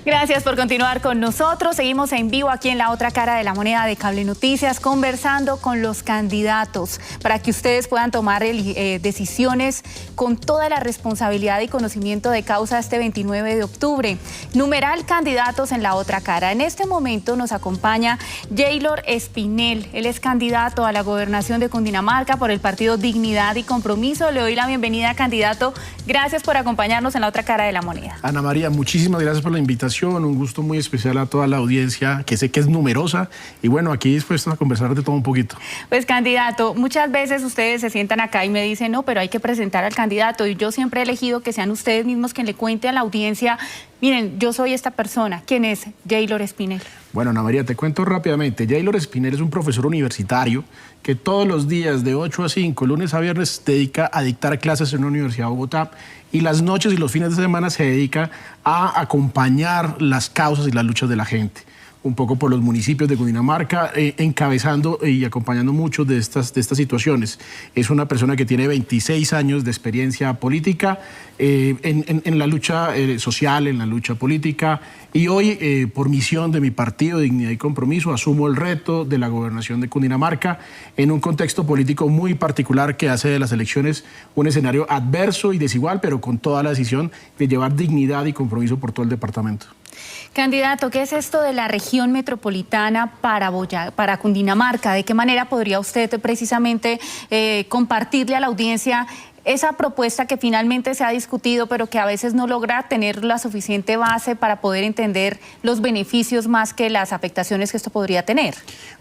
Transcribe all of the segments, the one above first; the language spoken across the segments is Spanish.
Gracias por continuar con nosotros. Seguimos en vivo aquí en La Otra Cara de la Moneda de Cable Noticias, conversando con los candidatos para que ustedes puedan tomar decisiones con toda la responsabilidad y conocimiento de causa este 29 de octubre. Numeral candidatos en La Otra Cara. En este momento nos acompaña Jaylor Espinel. Él es candidato a la gobernación de Cundinamarca por el partido Dignidad y Compromiso. Le doy la bienvenida, candidato. Gracias por acompañarnos en La Otra Cara de la Moneda. Ana María, muchísimas gracias por la invitación. Un gusto muy especial a toda la audiencia, que sé que es numerosa, y bueno, aquí dispuestos a conversar de todo un poquito. Pues, candidato, muchas veces ustedes se sientan acá y me dicen, no, pero hay que presentar al candidato, y yo siempre he elegido que sean ustedes mismos quien le cuente a la audiencia, miren, yo soy esta persona. ¿Quién es Jaylor Espinel? Bueno, Ana María, te cuento rápidamente. Jaylor Espinel es un profesor universitario que todos los días de 8 a 5, lunes a viernes, se dedica a dictar clases en una universidad de Bogotá, y las noches y los fines de semana se dedica a acompañar las causas y las luchas de la gente, un poco por los municipios de Cundinamarca, encabezando y acompañando muchas de estas situaciones. Es una persona que tiene 26 años de experiencia política en la lucha social, en la lucha política, y hoy, por misión de mi partido Dignidad y Compromiso, asumo el reto de la gobernación de Cundinamarca en un contexto político muy particular que hace de las elecciones un escenario adverso y desigual, pero con toda la decisión de llevar dignidad y compromiso por todo el departamento. Candidato, ¿qué es esto de la región metropolitana para Cundinamarca? ¿De qué manera podría usted precisamente compartirle a la audiencia esa propuesta que finalmente se ha discutido, pero que a veces no logra tener la suficiente base para poder entender los beneficios más que las afectaciones que esto podría tener?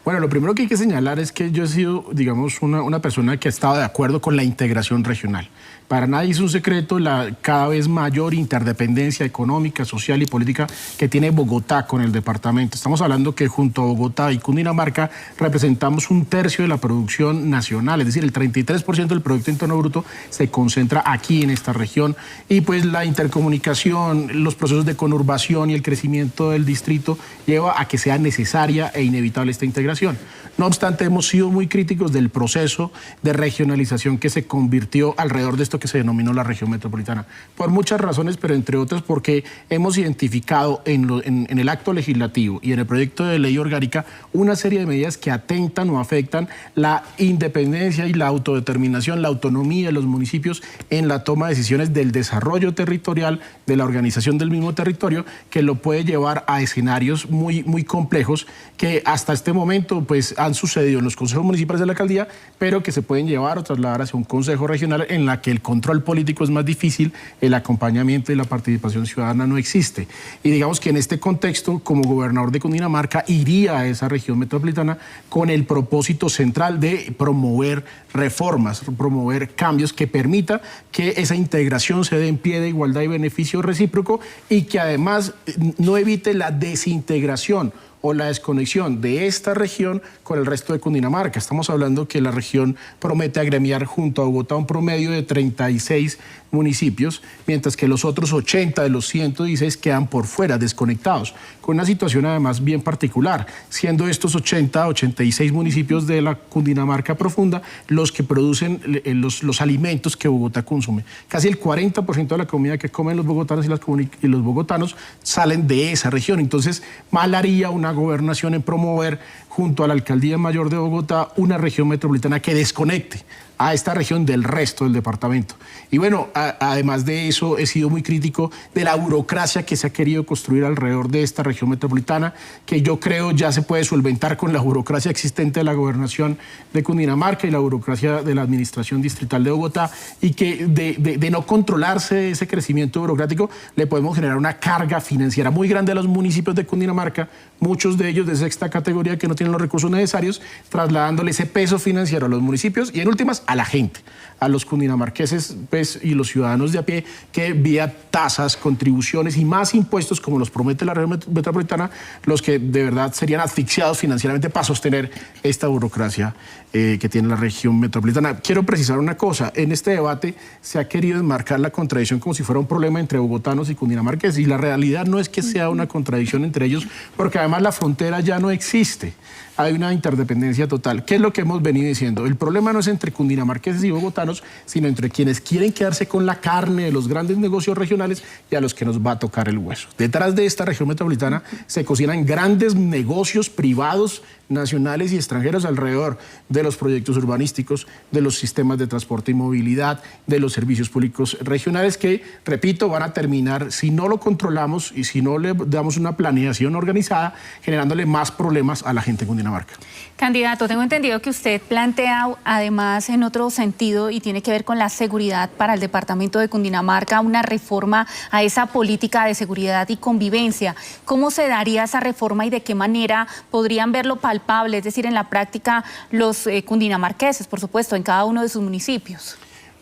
Bueno, lo primero que hay que señalar es que yo he sido, digamos, una persona que ha estado de acuerdo con la integración regional. Para nadie es un secreto la cada vez mayor interdependencia económica, social y política que tiene Bogotá con el departamento. Estamos hablando que junto a Bogotá y Cundinamarca representamos 1/3 de la producción nacional, es decir, el 33% del Producto Interno Bruto se concentra aquí en esta región, y pues la intercomunicación, los procesos de conurbación y el crecimiento del distrito lleva a que sea necesaria e inevitable esta integración. No obstante, hemos sido muy críticos del proceso de regionalización que se convirtió alrededor de esto que se denominó la región metropolitana, por muchas razones, pero entre otras porque hemos identificado en el acto legislativo y en el proyecto de ley orgánica una serie de medidas que atentan o afectan la independencia y la autodeterminación, la autonomía de los municipios en la toma de decisiones del desarrollo territorial, de la organización del mismo territorio, que lo puede llevar a escenarios muy complejos que hasta este momento pues han sucedido en los consejos municipales de la alcaldía, pero que se pueden llevar o trasladar hacia un consejo regional en la que el control político es más difícil, el acompañamiento y la participación ciudadana no existe. Y digamos que en este contexto, como gobernador de Cundinamarca, iría a esa región metropolitana con el propósito central de promover reformas, promover cambios que permita que esa integración se dé en pie de igualdad y beneficio recíproco, y que además no evite la desintegración o la desconexión de esta región con el resto de Cundinamarca. Estamos hablando que la región promete agremiar junto a Bogotá un promedio de 36 municipios, mientras que los otros 80 de los 116 quedan por fuera, desconectados, con una situación además bien particular, siendo estos 86 municipios de la Cundinamarca profunda los que producen los alimentos que Bogotá consume. Casi el 40% de la comida que comen los bogotanos y los bogotanos salen de esa región. Entonces, mal haría una gobernación en promover junto a la Alcaldía Mayor de Bogotá una región metropolitana que desconecte a esta región del resto del departamento. Y bueno, además de eso, he sido muy crítico de la burocracia que se ha querido construir alrededor de esta región metropolitana, que yo creo ya se puede solventar con la burocracia existente de la gobernación de Cundinamarca y la burocracia de la administración distrital de Bogotá, y que de no controlarse ese crecimiento burocrático le podemos generar una carga financiera muy grande a los municipios de Cundinamarca, muchos de ellos de sexta categoría que no tienen los recursos necesarios, trasladándole ese peso financiero a los municipios y en últimas a la gente, a los cundinamarqueses pues, y los ciudadanos de a pie, que vía tasas, contribuciones y más impuestos, como los promete la región metropolitana, los que de verdad serían asfixiados financieramente para sostener esta burocracia que tiene la región metropolitana. Quiero precisar una cosa: en este debate se ha querido enmarcar la contradicción como si fuera un problema entre bogotanos y cundinamarqueses, y la realidad no es que sea una contradicción entre ellos, porque además la frontera ya no existe. hay una interdependencia total. ¿Qué es lo que hemos venido diciendo? El problema no es entre cundinamarqueses y bogotanos, sino entre quienes quieren quedarse con la carne de los grandes negocios regionales y a los que nos va a tocar el hueso. Detrás de esta región metropolitana se cocinan grandes negocios privados, nacionales y extranjeros alrededor de los proyectos urbanísticos, de los sistemas de transporte y movilidad, de los servicios públicos regionales que, repito, van a terminar, si no lo controlamos y si no le damos una planeación organizada, generándole más problemas a la gente en Cundinamarca. Candidato, tengo entendido que usted plantea además en otro sentido y tiene que ver con la seguridad para el departamento de Cundinamarca, una reforma a esa política de seguridad y convivencia. ¿Cómo se daría esa reforma y de qué manera podrían verlo palpable, es decir, en la práctica los cundinamarqueses, por supuesto, en cada uno de sus municipios?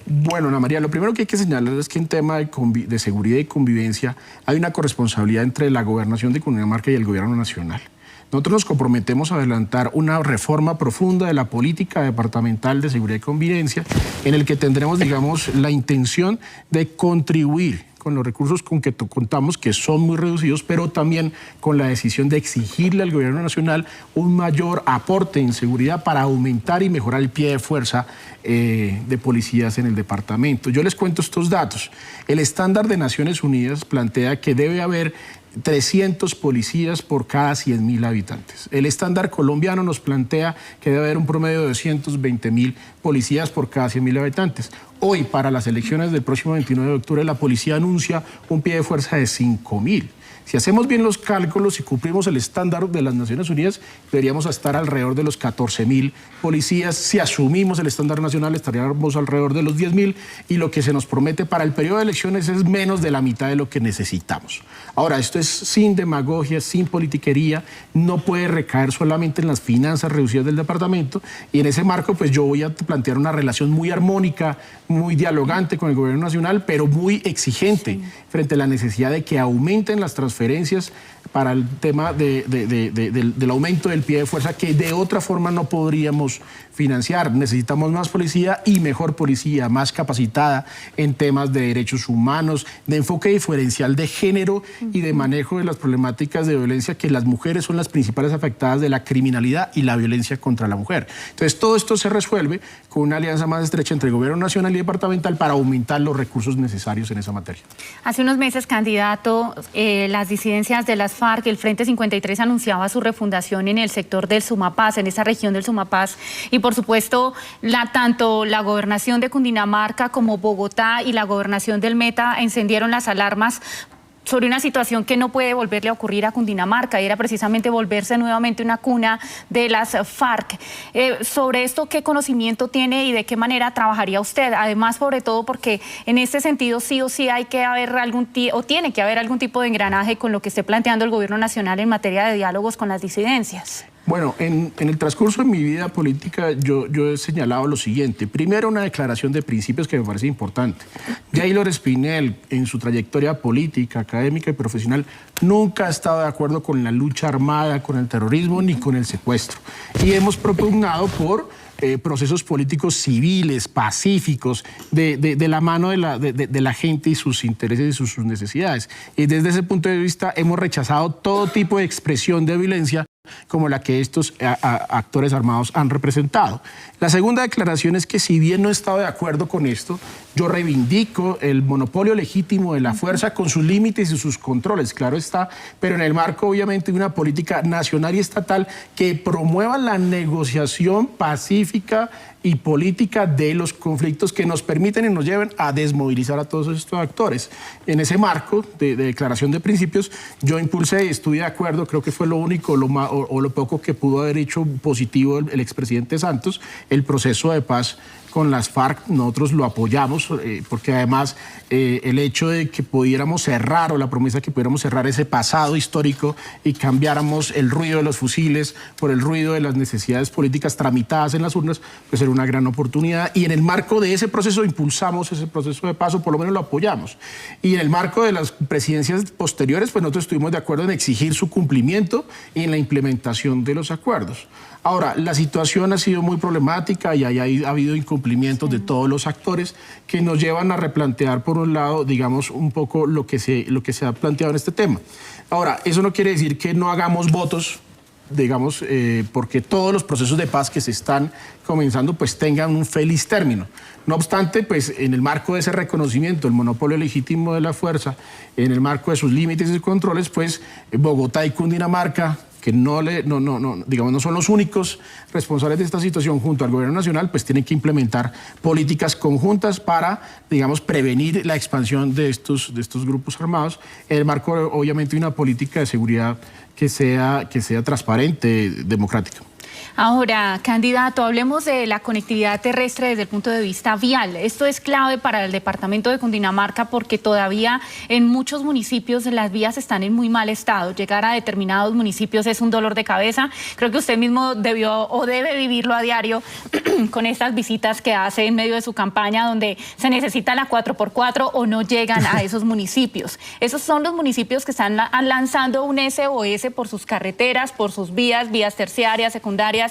Bueno, Ana María, lo primero que hay que señalar es que en tema de seguridad y convivencia hay una corresponsabilidad entre la gobernación de Cundinamarca y el gobierno nacional. Nosotros nos comprometemos a adelantar una reforma profunda de la política departamental de seguridad y convivencia, en el que tendremos, digamos, la intención de contribuir con los recursos con que contamos, que son muy reducidos, pero también con la decisión de exigirle al gobierno nacional un mayor aporte en seguridad para aumentar y mejorar el pie de fuerza de policías en el departamento. Yo les cuento estos datos. El estándar de Naciones Unidas plantea que debe haber 300 policías por cada 100.000 habitantes. El estándar colombiano nos plantea que debe haber un promedio de 220.000 policías por cada 100.000 habitantes. Hoy, para las elecciones del próximo 29 de octubre, la policía anuncia un pie de fuerza de 5.000. Si hacemos bien los cálculos y cumplimos el estándar de las Naciones Unidas, deberíamos estar alrededor de los 14.000 policías. Si asumimos el estándar nacional, estaríamos alrededor de los 10.000 y lo que se nos promete para el periodo de elecciones es menos de la mitad de lo que necesitamos. Ahora, esto es sin demagogia, sin politiquería, no puede recaer solamente en las finanzas reducidas del departamento y en ese marco pues yo voy a plantear una relación muy armónica, muy dialogante con el gobierno nacional, pero muy exigente frente a la necesidad de que aumenten las transferencias para el tema del aumento del pie de fuerza que de otra forma no podríamos financiar. Necesitamos más policía y mejor policía, más capacitada en temas de derechos humanos, de enfoque diferencial de género y de manejo de las problemáticas de violencia, que las mujeres son las principales afectadas de la criminalidad y la violencia contra la mujer. Entonces todo esto se resuelve con una alianza más estrecha entre el gobierno nacional y departamental para aumentar los recursos necesarios en esa materia. Hace unos meses, candidato, las disidencias de las FARC, el Frente 53 anunciaba su refundación en el sector del Sumapaz, en esa región del Sumapaz, y por supuesto tanto la gobernación de Cundinamarca como Bogotá y la gobernación del Meta encendieron las alarmas sobre una situación que no puede volverle a ocurrir a Cundinamarca, y era precisamente volverse nuevamente una cuna de las FARC. Sobre esto, ¿qué conocimiento tiene y de qué manera trabajaría usted? Además, sobre todo porque en este sentido sí o sí hay que haber tiene que haber algún tipo de engranaje con lo que esté planteando el gobierno nacional en materia de diálogos con las disidencias. Bueno, en el transcurso de mi vida política yo he señalado lo siguiente. Primero, una declaración de principios que me parece importante. Yaylor Espinel, en su trayectoria política, académica y profesional, nunca ha estado de acuerdo con la lucha armada, con el terrorismo ni con el secuestro. Y hemos propugnado por procesos políticos civiles, pacíficos, de la mano de la gente y sus intereses y sus necesidades. Y desde ese punto de vista hemos rechazado todo tipo de expresión de violencia como la que estos actores armados han representado. La segunda declaración es que, si bien no he estado de acuerdo con esto, yo reivindico el monopolio legítimo de la fuerza con sus límites y sus controles, claro está, pero en el marco obviamente de una política nacional y estatal que promueva la negociación pacífica y política de los conflictos que nos permiten y nos lleven a desmovilizar a todos estos actores. En ese marco de declaración de principios, yo impulsé y estuve de acuerdo, creo que fue lo único o lo poco que pudo haber hecho positivo el expresidente Santos, el proceso de paz con las FARC. Nosotros lo apoyamos porque además el hecho de que pudiéramos cerrar, o la promesa de que pudiéramos cerrar ese pasado histórico y cambiáramos el ruido de los fusiles por el ruido de las necesidades políticas tramitadas en las urnas, pues era una gran oportunidad, y en el marco de ese proceso impulsamos ese proceso de paz, o por lo menos lo apoyamos. Y en el marco de las presidencias posteriores, pues nosotros estuvimos de acuerdo en exigir su cumplimiento y en la implementación de los acuerdos. Ahora, la situación ha sido muy problemática y ha habido incumplimientos de todos los actores que nos llevan a replantear, por un lado, digamos, un poco lo que se ha planteado en este tema. Ahora, eso no quiere decir que no hagamos votos digamos, porque todos los procesos de paz que se están comenzando pues tengan un feliz término. No obstante, pues en el marco de ese reconocimiento, el monopolio legítimo de la fuerza, en el marco de sus límites y controles, pues Bogotá y Cundinamarca, que digamos, no son los únicos responsables de esta situación, junto al gobierno nacional, pues tienen que implementar políticas conjuntas para, digamos, prevenir la expansión de estos grupos armados, en el marco, obviamente, de una política de seguridad que sea transparente, democrática. Ahora, candidato, hablemos de la conectividad terrestre desde el punto de vista vial. Esto es clave para el departamento de Cundinamarca porque todavía en muchos municipios las vías están en muy mal estado. Llegar a determinados municipios es un dolor de cabeza. Creo que usted mismo debió o debe vivirlo a diario con estas visitas que hace en medio de su campaña donde se necesita la 4x4 o no llegan a esos municipios. Esos son los municipios que están lanzando un SOS por sus carreteras, por sus vías terciarias, secundarias.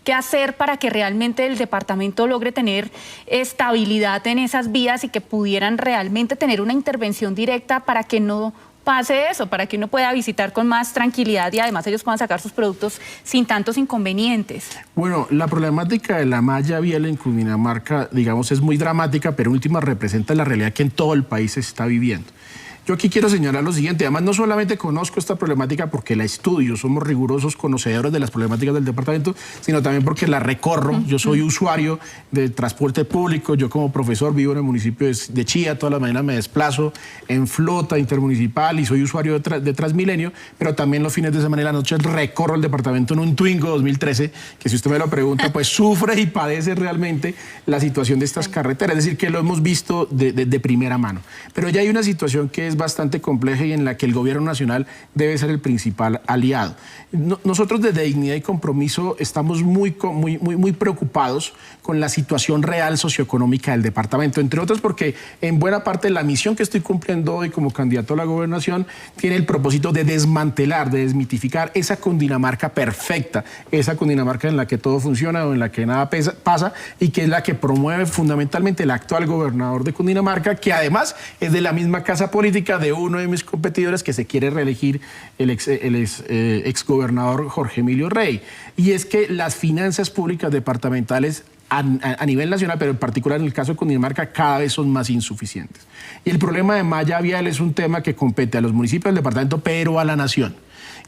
¿Qué hacer para que realmente el departamento logre tener estabilidad en esas vías y que pudieran realmente tener una intervención directa para que no pase eso, para que uno pueda visitar con más tranquilidad y además ellos puedan sacar sus productos sin tantos inconvenientes? Bueno, la problemática de la malla vial en Cundinamarca, digamos, es muy dramática, pero en última representa la realidad que en todo el país se está viviendo. Yo aquí quiero señalar lo siguiente, además no solamente conozco esta problemática porque la estudio, somos rigurosos conocedores de las problemáticas del departamento, sino también porque la recorro. Yo soy usuario del transporte público, yo como profesor vivo en el municipio de Chía, todas las mañanas me desplazo en flota intermunicipal y soy usuario de Transmilenio, pero también los fines de semana y la noche recorro el departamento en un Twingo 2013, que si usted me lo pregunta, pues sufre y padece realmente la situación de estas carreteras, es decir, que lo hemos visto de primera mano. Pero ya hay una situación que es bastante compleja y en la que el gobierno nacional debe ser el principal aliado. Nosotros desde Dignidad y Compromiso estamos muy preocupados con la situación real socioeconómica del departamento, entre otras porque en buena parte la misión que estoy cumpliendo hoy como candidato a la gobernación tiene el propósito de desmantelar, de desmitificar esa Cundinamarca perfecta, esa Cundinamarca en la que todo funciona o en la que nada pasa y que es la que promueve fundamentalmente el actual gobernador de Cundinamarca, que además es de la misma casa política de uno de mis competidores que se quiere reelegir, el exgobernador Jorge Emilio Rey. Y es que las finanzas públicas departamentales a nivel nacional, pero en particular en el caso de Cundinamarca, cada vez son más insuficientes. Y el problema de malla vial es un tema que compete a los municipios del departamento, pero a la nación.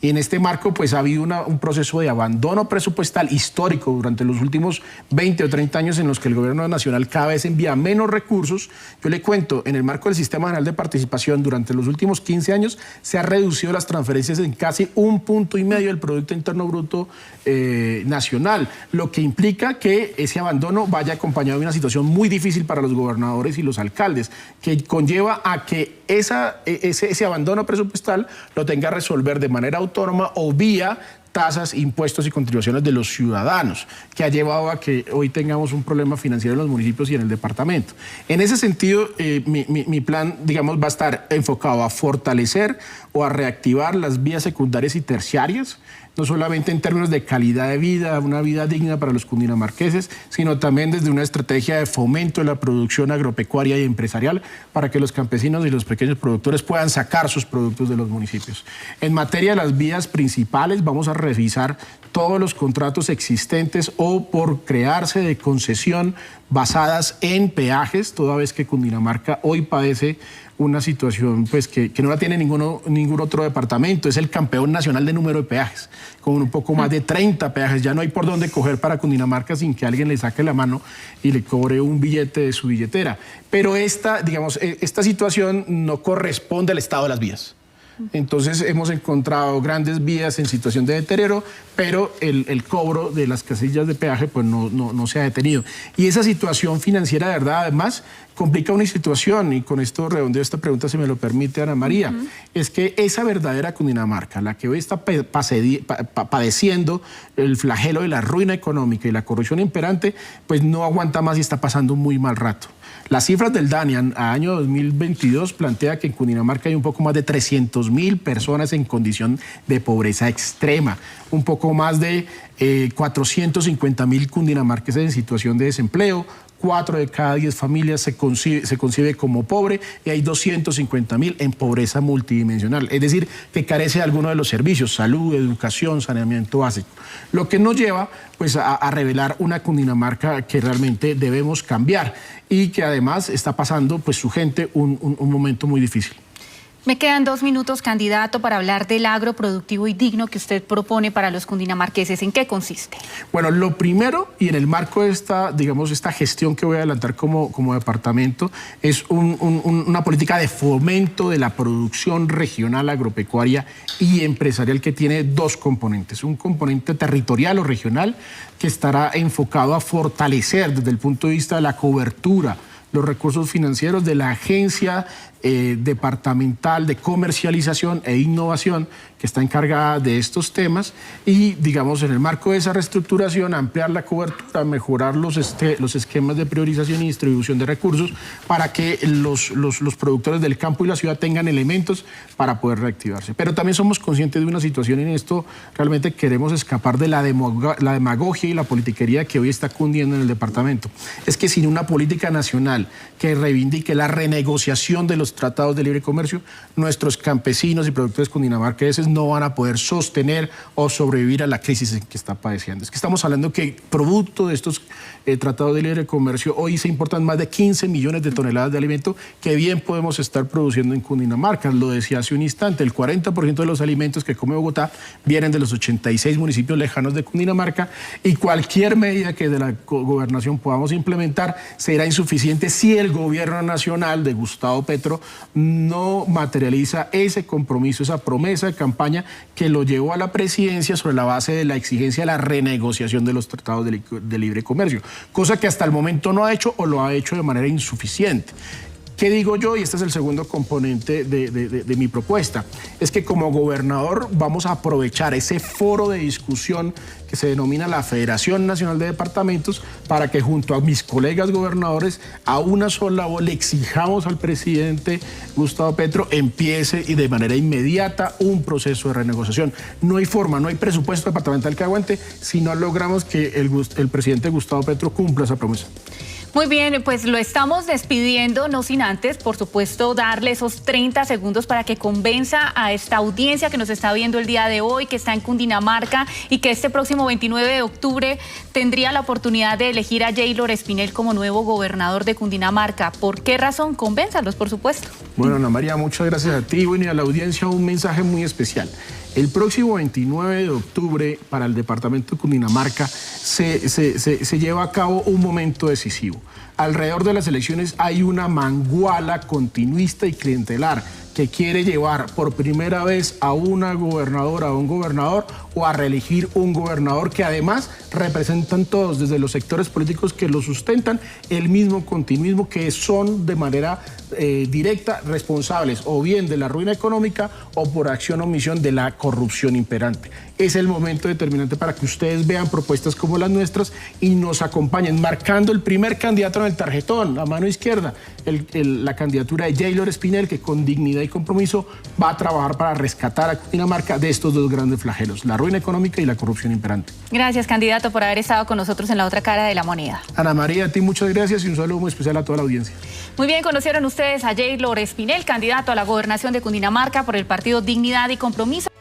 Y en este marco pues ha habido un proceso de abandono presupuestal histórico durante los últimos 20 o 30 años en los que el gobierno nacional cada vez envía menos recursos. Yo le cuento, en el marco del Sistema General de Participación durante los últimos 15 años se han reducido las transferencias en casi 1,5 puntos del Producto Interno Bruto nacional, lo que implica que ese abandono vaya acompañado de una situación muy difícil para los gobernadores y los alcaldes, que conlleva a que ese abandono presupuestal lo tenga que resolver de manera autónoma o vía tasas, impuestos y contribuciones de los ciudadanos, que ha llevado a que hoy tengamos un problema financiero en los municipios y en el departamento. En ese sentido, mi plan, digamos, va a estar enfocado a fortalecer o a reactivar las vías secundarias y terciarias, no solamente en términos de calidad de vida, una vida digna para los cundinamarqueses, sino también desde una estrategia de fomento de la producción agropecuaria y empresarial para que los campesinos y los pequeños productores puedan sacar sus productos de los municipios. En materia de las vías principales, vamos a revisar todos los contratos existentes o por crearse de concesión basadas en peajes, toda vez que Cundinamarca hoy padece una situación pues, que no la tiene ningún otro departamento. Es el campeón nacional de número de peajes, con un poco más de 30 peajes. Ya no hay por dónde coger para Cundinamarca sin que alguien le saque la mano y le cobre un billete de su billetera. Pero esta situación no corresponde al estado de las vías. Entonces hemos encontrado grandes vías en situación de deterioro, pero el cobro de las casillas de peaje pues no se ha detenido. Y esa situación financiera, de verdad, además, complica una situación, y con esto redondeo esta pregunta, si me lo permite, Ana María, es que esa verdadera Cundinamarca, la que hoy está padeciendo el flagelo de la ruina económica y la corrupción imperante, pues no aguanta más y está pasando un muy mal rato. Las cifras del DANIAN a año 2022 plantea que en Cundinamarca hay un poco más de 300.000 personas en condición de pobreza extrema, un poco más de 450.000 cundinamarqueses en situación de desempleo, 4 de cada 10 familias se concibe como pobre y hay 250.000 en pobreza multidimensional, es decir, que carece de alguno de los servicios, salud, educación, saneamiento básico. Lo que nos lleva pues, a revelar una Cundinamarca que realmente debemos cambiar y que además está pasando pues, su gente un momento muy difícil. Me quedan 2 minutos, candidato, para hablar del agro productivo y digno que usted propone para los cundinamarqueses. ¿En qué consiste? Bueno, lo primero, y en el marco de esta, digamos, esta gestión que voy a adelantar como departamento, es una política de fomento de la producción regional agropecuaria y empresarial que tiene 2 componentes. Un componente territorial o regional que estará enfocado a fortalecer desde el punto de vista de la cobertura los recursos financieros de la Agencia Departamental de Comercialización e Innovación, que está encargada de estos temas, y, digamos, en el marco de esa reestructuración, ampliar la cobertura, mejorar los esquemas de priorización y distribución de recursos para que los productores del campo y la ciudad tengan elementos para poder reactivarse. Pero también somos conscientes de una situación en esto, realmente queremos escapar de la demagogia y la politiquería que hoy está cundiendo en el departamento. Es que sin una política nacional que reivindique la renegociación de los tratados de libre comercio, nuestros campesinos y productores cundinamarqueses no van a poder sostener o sobrevivir a la crisis en que está padeciendo. Es que estamos hablando que producto de estos tratados de libre comercio hoy se importan más de 15 millones de toneladas de alimento que bien podemos estar produciendo en Cundinamarca. Lo decía hace un instante, el 40% de los alimentos que come Bogotá vienen de los 86 municipios lejanos de Cundinamarca y cualquier medida que de la gobernación podamos implementar será insuficiente si el gobierno nacional de Gustavo Petro no materializa ese compromiso, esa promesa de campaña que lo llevó a la presidencia sobre la base de la exigencia de la renegociación de los tratados de libre comercio, cosa que hasta el momento no ha hecho o lo ha hecho de manera insuficiente. ¿Qué digo yo? Y este es el segundo componente de mi propuesta. Es que como gobernador vamos a aprovechar ese foro de discusión que se denomina la Federación Nacional de Departamentos para que junto a mis colegas gobernadores a una sola voz le exijamos al presidente Gustavo Petro empiece y de manera inmediata un proceso de renegociación. No hay forma, no hay presupuesto departamental que aguante si no logramos que el presidente Gustavo Petro cumpla esa promesa. Muy bien, pues lo estamos despidiendo, no sin antes, por supuesto, darle esos 30 segundos para que convenza a esta audiencia que nos está viendo el día de hoy, que está en Cundinamarca y que este próximo 29 de octubre tendría la oportunidad de elegir a Yeylor Espinel como nuevo gobernador de Cundinamarca. ¿Por qué razón? Convénzalos, por supuesto. Bueno, Ana María, muchas gracias a ti y a la audiencia un mensaje muy especial. El próximo 29 de octubre para el departamento de Cundinamarca se lleva a cabo un momento decisivo. Alrededor de las elecciones hay una manguala continuista y clientelar que quiere llevar por primera vez a una gobernadora, a un gobernador o a reelegir un gobernador que además representan todos, desde los sectores políticos que lo sustentan, el mismo continuismo que son de manera directa responsables o bien de la ruina económica o por acción o omisión de la corrupción imperante. Es el momento determinante para que ustedes vean propuestas como las nuestras y nos acompañen, marcando el primer candidato en el tarjetón, a mano izquierda, la candidatura de Yeylor Espinel, que con dignidad y compromiso va a trabajar para rescatar a Cundinamarca de estos 2 grandes flagelos, la ruina económica y la corrupción imperante. Gracias, candidato, por haber estado con nosotros en la otra cara de la moneda. Ana María, a ti muchas gracias y un saludo muy especial a toda la audiencia. Muy bien, conocieron ustedes a Yeylor Espinel, candidato a la gobernación de Cundinamarca por el partido Dignidad y Compromiso.